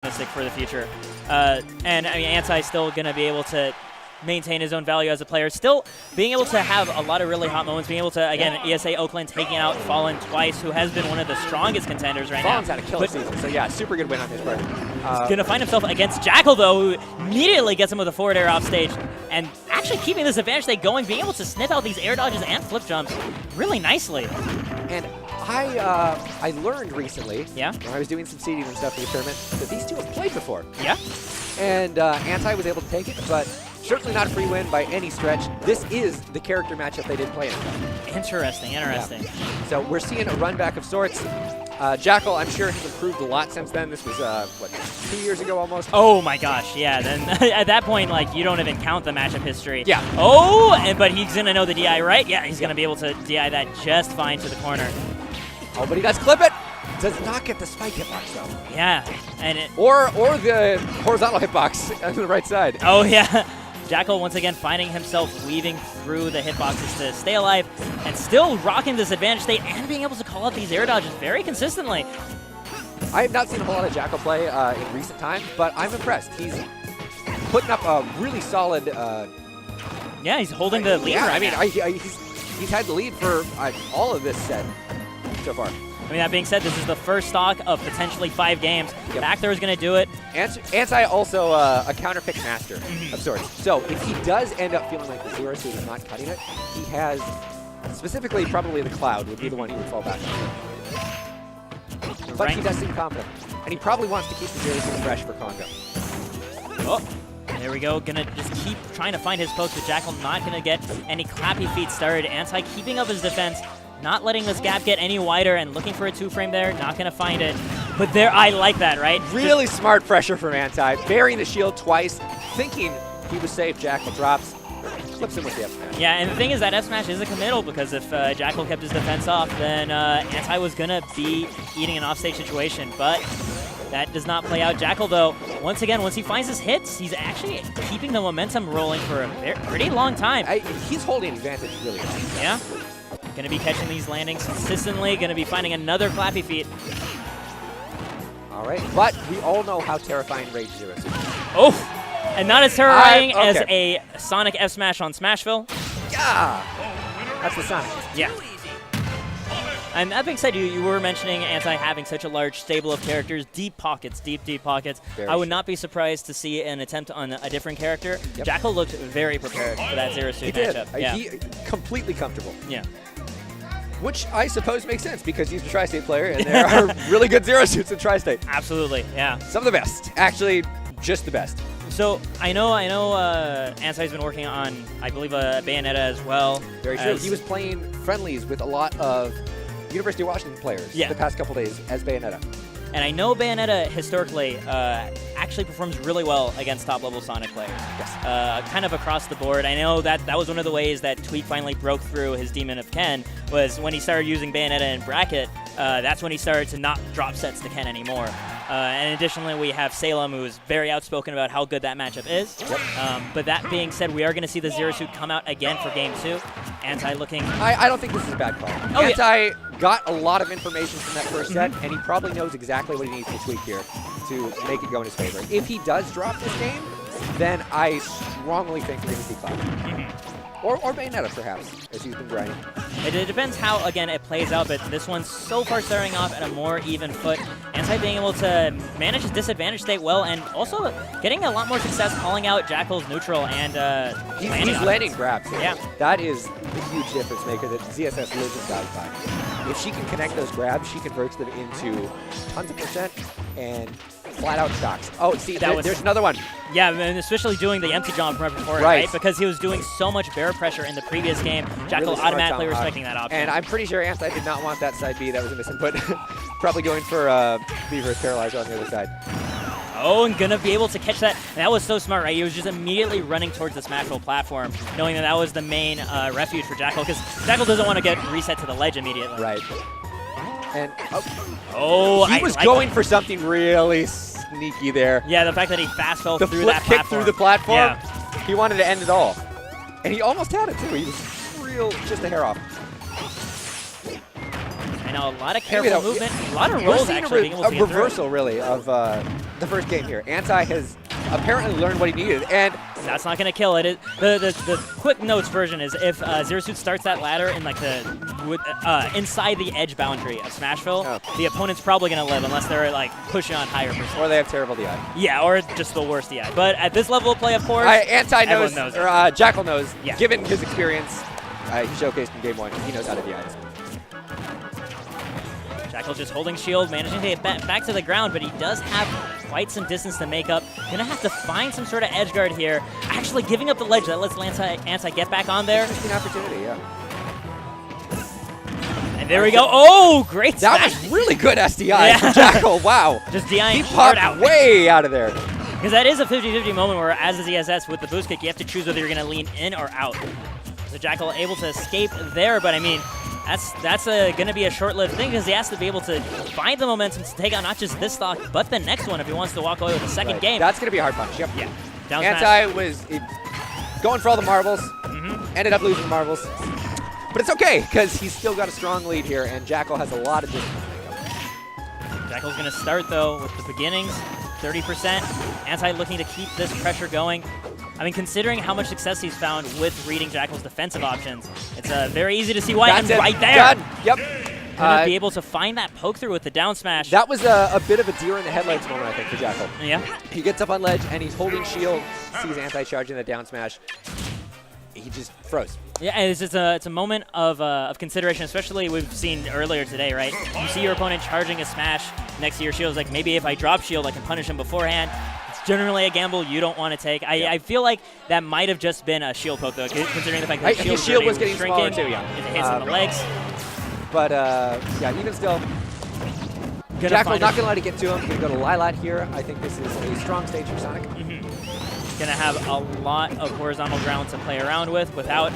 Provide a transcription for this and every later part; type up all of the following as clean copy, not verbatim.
optimistic for the future. And I mean, Anti still going to be able to maintain his own value as a player. Still being able to have a lot of really hot moments, being able to, again, ESA Oakland taking out Fallen twice, who has been one of the strongest contenders right Fallen's now. had a killer season, so yeah, super good win on his part. Going to find himself against Jakal, though, who immediately gets him with a forward air off stage. And actually keeping this advantage state going, being able to sniff out these air dodges and flip jumps really nicely. And I learned recently, yeah, when I was doing some seeding and stuff for the tournament, that these two have played before. Yeah. And Anti was able to take it, but certainly not a free win by any stretch. This is the character matchup they did play in. Interesting, interesting. Yeah. So we're seeing a run back of sorts. Jakal, I'm sure, has improved a lot since then. This was, what, 2 years ago almost? Oh my gosh, yeah. Then at that point, like, you don't even count the matchup history. Yeah. Oh, but he's going to know the DI, right? Yeah, he's going to be able to DI that just fine to the corner. Oh, but he does clip it. Does not get the spike hitbox, though. Yeah. And or the horizontal hitbox on the right side. Oh, yeah. Jakal once again finding himself weaving through the hitboxes to stay alive and still rocking this advantage state and being able to call out these air dodges very consistently. I have not seen a whole lot of Jakal play in recent times, but I'm impressed. He's putting up a really solid... yeah, he's holding the lead right now. He's had the lead for all of this set so far. I mean, that being said, this is the first stock of potentially 5 games. Yep. Back there is going to do it. Anti also a counter pick master of sorts. So if he does end up feeling like the zero suit is not cutting it, he has, specifically probably the Cloud would be the one he would fall back on. But he does seem confident. And he probably wants to keep the zero suit fresh for Congo. Oh, there we go. Gonna just keep trying to find his post, but Jakal not going to get any clappy feet started. Anti keeping up his defense. Not letting this gap get any wider and looking for a 2-frame there. Not going to find it. But there, I like that, right? Really smart pressure from Anti. Burying the shield twice, thinking he was safe. Jakal drops, flips him with the F smash. Yeah, and the thing is that F smash is a committal because if Jakal kept his defense off, then Anti was going to be eating an offstage situation. But that does not play out. Jakal, though, once again, once he finds his hits, he's actually keeping the momentum rolling for a pretty long time. He's holding advantage really well. Yeah. Going to be catching these landings consistently. Going to be finding another clappy feet. All right, but we all know how terrifying Rage Zero is. Oh, and not as terrifying as a Sonic F Smash on Smashville. Yeah, that's the Sonic. Yeah. And that being said, you were mentioning Anti having such a large stable of characters, deep pockets, deep pockets. I would not be surprised to see an attempt on a different character. Yep. Jakal looked very prepared for that Zero Suit matchup. Yeah. He completely comfortable. Yeah. Which I suppose makes sense because he's a Tri-State player and there are really good Zero Suits in Tri-State. Absolutely, yeah. Some of the best. Actually, just the best. So I know Anti's been working on, I believe, Bayonetta as well. Very true. He was playing friendlies with a lot of University of Washington players the past couple days as Bayonetta. And I know Bayonetta historically actually performs really well against top-level Sonic players. Yes. Kind of across the board. I know that was one of the ways that Tweak finally broke through his Demon of Ken, was when he started using Bayonetta in bracket. That's when he started to not drop sets to Ken anymore. And additionally, we have Salem, who is very outspoken about how good that matchup is. Yep. But that being said, we are going to see the Zero Suit come out again for Game 2. Anti looking... I don't think this is a bad call. Oh, Anti got a lot of information from that first set, and he probably knows exactly what he needs to tweak here to make it go in his favor. If he does drop this game, then I strongly think we're going to see Cloud. Or Bayonetta, perhaps, as he's been grinding. It depends how, again, it plays out, but this one's so far starting off at a more even foot. Anti being able to manage his disadvantage state well, and also getting a lot more success calling out Jakal's neutral and he's landing grabs. Yeah. That is the huge difference maker that ZSS lives and dies by. If she can connect those grabs, she converts them into tons of percent and flat-out stocks. Oh, see, there's another one. Yeah, and especially doing the empty jump right before it, right? Because he was doing so much bear pressure in the previous game. Jakal really automatically respecting that option. And I'm pretty sure Anti did not want that side B. That was a misinput. Probably going for Beaver's Paralyzer on the other side. Oh, and gonna be able to catch that. And that was so smart, right? He was just immediately running towards the Smashville platform, knowing that was the main refuge for Jakal, because Jakal doesn't want to get reset to the ledge immediately. Right. And he was going for something really sneaky there. Yeah, the fact that he fast fell through The that platform. flip kick through the platform. Yeah. He wanted to end it all. And he almost had it, too. He was just a hair off. I know, a lot of careful movement, a lot of rolls actually being able to get through. A reversal, really, of the first game here. Anti has apparently learned what he needed, and that's not going to kill it. The quick notes version is if Zero Suit starts that ladder in like the inside the edge boundary of Smashville, the opponent's probably going to live unless they're like pushing on higher percent. Or they have terrible DI. Yeah, or just the worst DI. But at this level of play, of course, Anti knows, or Jakal knows. Yeah. Given his experience, he showcased in game 1. He knows how to DI this. Jakal just holding shield, managing to get back to the ground, but he does have quite some distance to make up. Gonna have to find some sort of edge guard here. Actually giving up the ledge that lets Anti get back on there. Interesting opportunity, yeah. And there we go. Oh, great That smash. was really good SDI from Jakal. Wow. Just DIing he hard popped out. way out of there. Because that is a 50-50 moment where, as the ZSS with the boost kick, you have to choose whether you're going to lean in or out. So Jakal able to escape there, but I mean, that's going to be a short-lived thing because he has to be able to find the momentum to take out not just this stock, but the next one if he wants to walk away with a second game. That's going to be a hard punch, yep. Yeah. Down Anti was going for all the marbles, ended up losing the marbles. But it's okay, because he's still got a strong lead here, and Jakal has a lot of distance to make up. Jakal's going to start, though, with the beginnings, 30%. Anti looking to keep this pressure going. I mean, considering how much success he's found with reading Jakal's defensive options, it's very easy to see why. That's and it. right there, Done. Yep. Gonna be able to find that poke through with the down smash. That was a bit of a deer in the headlights moment, I think, for Jakal. Yeah. He gets up on ledge, and he's holding shield, sees Anti charging the down smash. He just froze. Yeah, it's a moment of consideration, especially we've seen earlier today, right? You see your opponent charging a smash next to your shield. It's like, maybe if I drop shield, I can punish him beforehand. It's generally a gamble you don't want to take. I feel like that might have just been a shield poke, though, considering the fact that his shield was getting shrinking. smaller, too, yeah. It hits in the legs. But, yeah, even still, Jakal's not going to let it get to him. Going to go to Lilat here. I think this is a strong stage for Sonic. Going to have a lot of horizontal ground to play around with without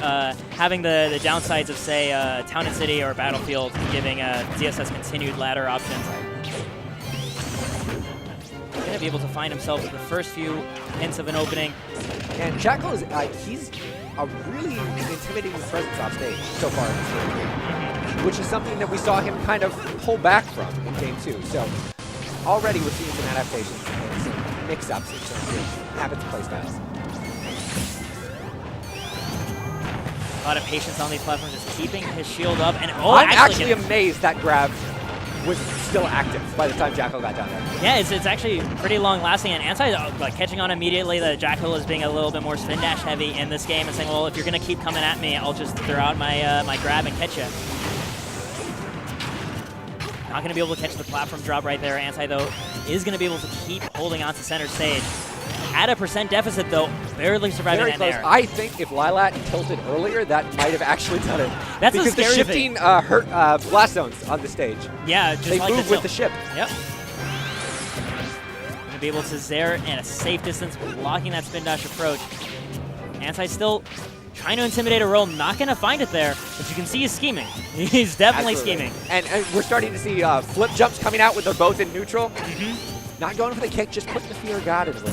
having the downsides of, say, Town and City or Battlefield, giving ZSS continued ladder options. Going to be able to find himself with the first few hints of an opening. And Jakal is, he's a really intimidating presence off stage so far in this game, which is something that we saw him kind of pull back from in Game 2. So already we're seeing some adaptations and some mix-ups in terms of habits and playstyles. A lot of patience on these platforms, just keeping his shield up. And I'm actually amazed that grab was still active by the time Jakal got down there. Yeah, it's actually pretty long-lasting, and Anti like catching on immediately that Jakal is being a little bit more spin dash heavy in this game and saying, well, if you're going to keep coming at me, I'll just throw out my my grab and catch you. Not going to be able to catch the platform drop right there. Anti, though, is going to be able to keep holding on to center stage. At a percent deficit, though, barely surviving that nair. I think if Lilat tilted earlier, that might have actually done it. That's because a scary the shifting hurt blast zones on the stage. Yeah, just they like move with the ship. Yep. Going to be able to Zair at a safe distance, blocking that spin dash approach. Anti still trying to intimidate a roll, not going to find it there, but you can see he's scheming. He's definitely scheming. And we're starting to see flip jumps coming out with they're both in neutral. Not going for the kick, just putting the fear of God in the way.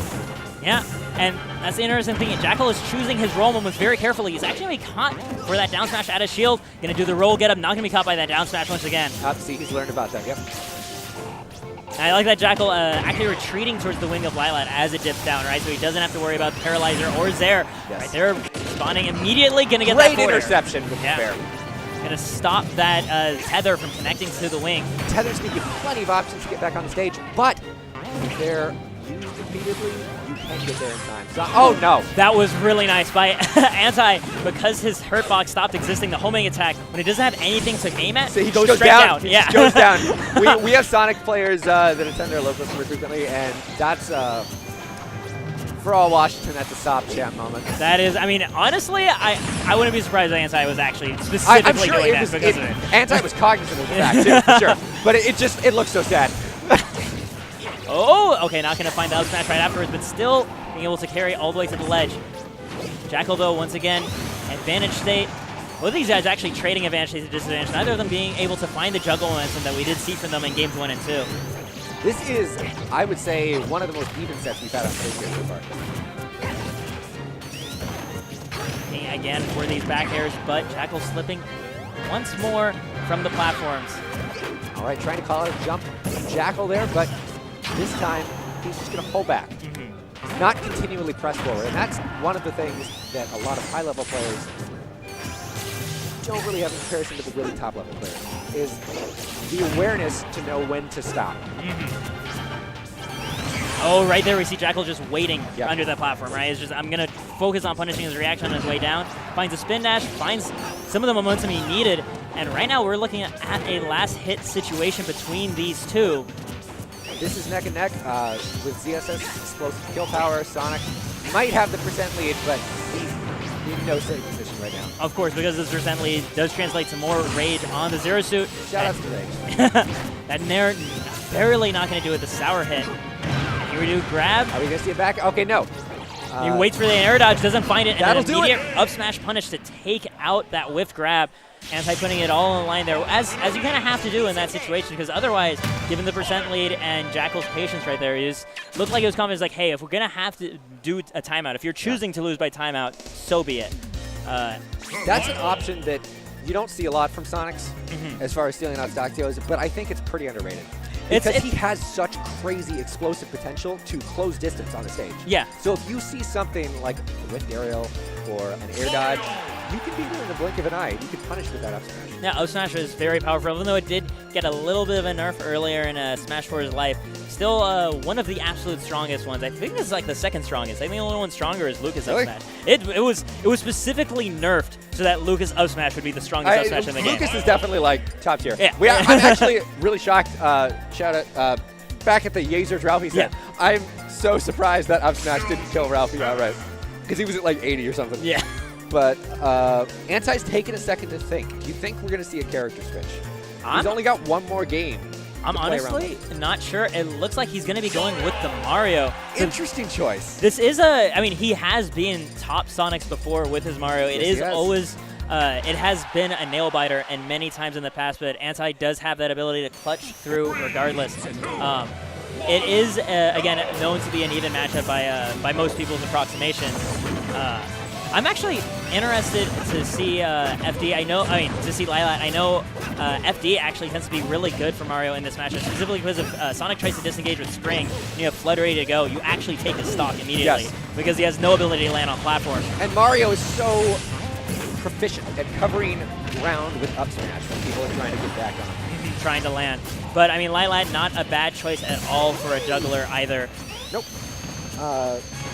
Yeah, and that's the interesting thing. Jakal is choosing his roll moments very carefully. He's actually going to be caught for that down smash at his shield. Going to do the roll get up, not going to be caught by that down smash once again. See, he's learned about that, yep. And I like that Jakal actually retreating towards the wing of Lilat as it dips down, right? So he doesn't have to worry about Paralyzer or Zair. Yes. Right there, spawning immediately, going to get Great that forward interception with the fair. Going to stop that tether from connecting to the wing. Tether's going to give plenty of options to get back on the stage, but if they're used repeatedly, you can get there in time. So, oh no! That was really nice by Anti, because his hurt box stopped existing, the homing attack, when he doesn't have anything to aim at, so he goes goes straight down. He Yeah. just goes down. We have Sonic players that attend their locals more frequently, and that's, for all Washington, that's a sob champ moment. That is, I mean, honestly, I wouldn't be surprised if Anti was actually specifically doing that because of it. Anti was cognizant of the fact, too, for sure. But it looks so sad. Oh, okay, not going to find the out smash right afterwards, but still being able to carry all the way to the ledge. Jakal, though, once again, advantage state. Both of these guys actually trading advantage state to disadvantage, neither of them being able to find the juggle momentum that we did see from them in games 1 and 2. This is, I would say, one of the most even sets we've had on stage here so far. Looking again for these back airs, but Jakal slipping once more from the platforms. All right, trying to call out a jump from Jakal there, but this time he's just going to pull back. Not continually press forward, and that's one of the things that a lot of high-level players don't really have in comparison to the really top-level players, is the awareness to know when to stop. Oh, right there we see Jakal just waiting under that platform, right? It's just, I'm going to focus on punishing his reaction on his way down. Finds a spin dash, finds some of the momentum he needed, and right now we're looking at a last hit situation between these two. This is neck and neck with ZSS explosive kill power. Sonic might have the percent lead, but he's in no safe position right now. Of course, because this percent lead does translate to more rage on the Zero Suit. Shout out to Rage. That Nair barely not going to do it, the sour hit. And here we do grab. Are we going to see it back? Okay, no. He waits for the air dodge, doesn't find it, and that'll an immediate up smash punish to take out that whiff grab. Anti putting it all in line there, as you kind of have to do in that situation, because otherwise, given the percent lead and Jakal's patience right there, it looked like it was confident. Like, hey, if we're going to have to do a timeout, if you're choosing to lose by timeout, so be it. That's an option that you don't see a lot from Sonics as far as stealing out stock goes, but I think it's pretty underrated. Because he has such crazy explosive potential to close distance on the stage. Yeah. So if you see something like a whiffed aerial or an air dodge, you can be there in the blink of an eye. You can punish with that up smash. Yeah, up smash is very powerful, even though it did get a little bit of a nerf earlier in Smash 4's life. Still one of the absolute strongest ones. I think it's like the second strongest. I think the only one stronger is Lucas up smash. It was specifically nerfed so that Lucas up smash would be the strongest up smash in the game. Lucas is definitely like top tier. Yeah. I'm actually really shocked. Shout out back at the Yazers Ralphie said, I'm so surprised that up smash didn't kill Ralphie outright because he was at like 80 or something. Yeah. But Anti's taken a second to think. Do you think we're going to see a character switch? He's only got one more game. I'm honestly not sure. It looks like he's going to be going with the Mario. Interesting choice. This is I mean, he has been top Sonics before with his Mario. It is always, it has been a nail biter and many times in the past, but Anti does have that ability to clutch through regardless. It is, again, known to be an even matchup by most people's approximation. I'm actually interested to see FD. To see Lilat. I know FD actually tends to be really good for Mario in this matchup, specifically because if Sonic tries to disengage with Spring, and you have Flood ready to go, you actually take his stock immediately because he has no ability to land on platforms. And Mario is so proficient at covering ground with up smash when people are trying to get back on. Trying to land. But, I mean, Lilat, not a bad choice at all for a juggler either. Nope.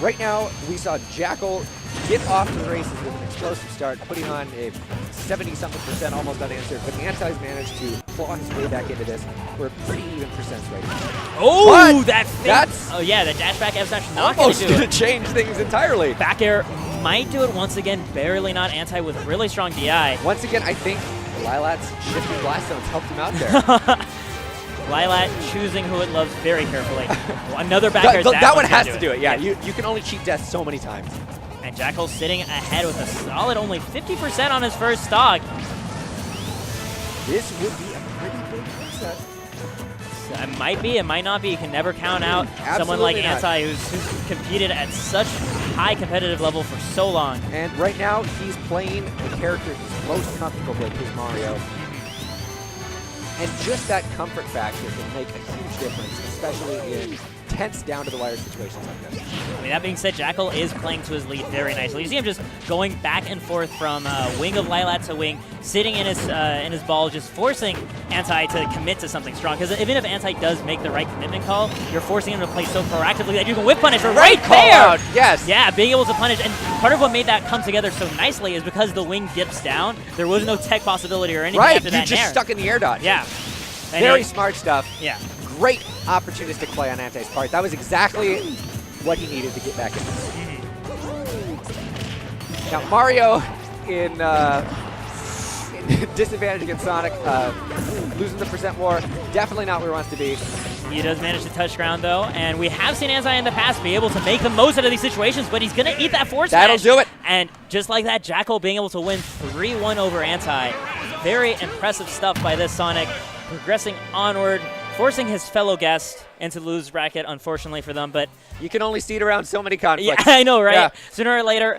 Right now, we saw Jakal get off to the races with an explosive start, putting on a 70-something% almost unanswered, but Anti's managed to claw his way back into this. We're pretty even percents right now. Oh, that's oh yeah, the dash back F smash not going to do it. Almost going to change things entirely. Back air might do it once again, barely not. Anti with really strong DI. Once again, I think Lilat's shifting blast zones helped him out there. Lilat choosing who it loves very carefully. Another back air. That one has to do it. Yeah, you can only cheat death so many times. And Jakal sitting ahead with a solid only 50% on his first stock. This would be a pretty big upset. It might be, it might not be. You can never count out someone like Anti who's competed at such high competitive level for so long. And right now, he's playing the character he's most comfortable with, his Mario. And just that comfort factor can make a huge difference, especially in tense down-to-the-wire situations like this. I mean, that being said, Jakal is playing to his lead very nicely. You see him just going back and forth from wing of Lilat to wing, sitting in his ball, just forcing Anti to commit to something strong. Because even if Anti does make the right commitment call, you're forcing him to play so proactively that you can whip punish right there! Out. Yes! Yeah, being able to punish. And part of what made that come together so nicely is because the wing dips down, there was no tech possibility or anything after that. Right, you're just stuck in the air dodge. Yeah. Very smart stuff. Yeah. Great opportunistic play on Anti's part. That was exactly what he needed to get back in this. Now, Mario in disadvantage against Sonic, losing the percent war, definitely not where he wants to be. He does manage to touch ground, though, and we have seen Anti in the past be able to make the most out of these situations, but he's going to eat that forward smash. That'll do it. And just like that, Jakal being able to win 3-1 over Anti. Very impressive stuff by this Sonic, progressing onward, forcing his fellow guest into the lose bracket, unfortunately for them, but you can only see it around so many conflicts. Yeah, I know, right? Yeah. Sooner or later,